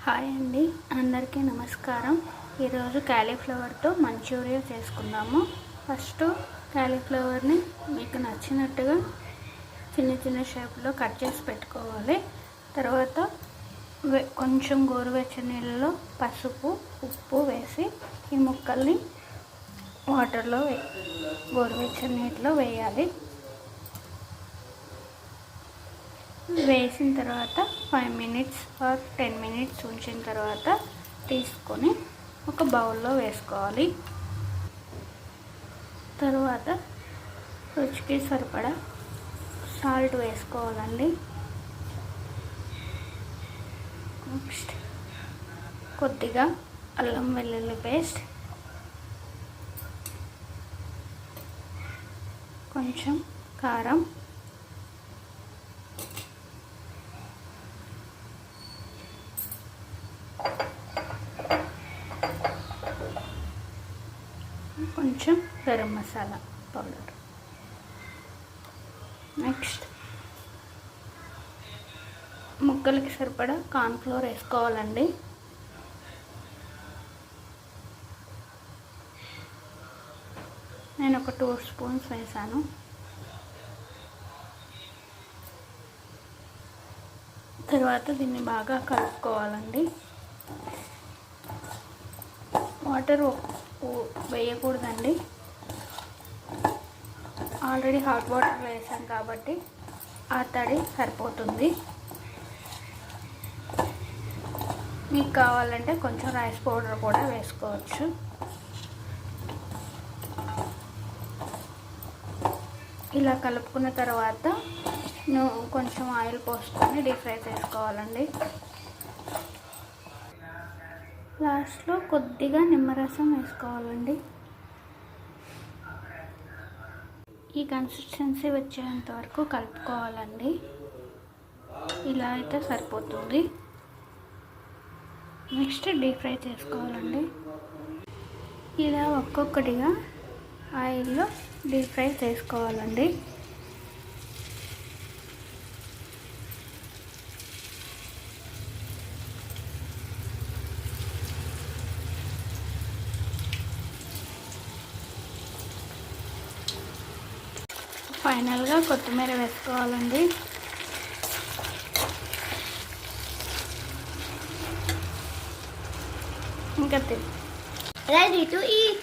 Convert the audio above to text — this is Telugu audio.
హాయ్ అండి, అందరికీ నమస్కారం. ఈరోజు క్యాలీఫ్లవర్తో మంచూరియా చేసుకుందాము. ఫస్ట్ క్యాలీఫ్లవర్ని మీకు నచ్చినట్టుగా చిన్న చిన్న షేప్లో కట్ చేసి పెట్టుకోవాలి. తర్వాత కొంచెం గోరువెచ్చని నీళ్ళలో పసుపు, ఉప్పు వేసి ఈ ముక్కల్ని వాటర్లో గోరువెచ్చని నీటిలో వేయాలి. వేసిన తర్వాత 5 minutes ఆర్ 10 minutes ఉంచిన తర్వాత తీసుకొని ఒక బౌల్లో వేసుకోవాలి. తర్వాత రుచికి సరిపడా సాల్ట్ వేసుకోవాలండి. నెక్స్ట్ కొద్దిగా అల్లం వెల్లుల్లి పేస్ట్, కొంచెం కారం, కొంచెం గరం మసాలా పౌడర్. నెక్స్ట్ ముక్కలకి సరిపడా కార్న్ఫ్లోర్ వేసుకోవాలండి. నేను ఒక 2 spoons వేసాను. తర్వాత దీన్ని బాగా కలుపుకోవాలండి. వాటర్ వేయకూడదండి, ఆల్రెడీ హాట్ వాటర్ వేసాం కాబట్టి ఆ తడి సరిపోతుంది. మీకు కావాలంటే కొంచెం రైస్ పౌడర్ కూడా వేసుకోవచ్చు. ఇలా కలుపుకున్న తర్వాత కొంచెం ఆయిల్ పోసుకొని డీప్ ఫ్రై చేసుకోవాలండి. లాస్ట్లో కొద్దిగా నిమ్మరసం వేసుకోవాలండి. ఈ కన్సిస్టెన్సీ వచ్చేంత వరకు కలుపుకోవాలండి. ఇలా అయితే సరిపోతుంది. నెక్స్ట్ డీప్ ఫ్రై చేసుకోవాలండి. ఇలా ఒక్కొక్కటిగా ఆయిల్లో డీప్ ఫ్రై చేసుకోవాలండి. ఫైనల్గా కొత్తిమీర వేసుకోవాలండి. ఇంకా రెడీ టు ఈట్.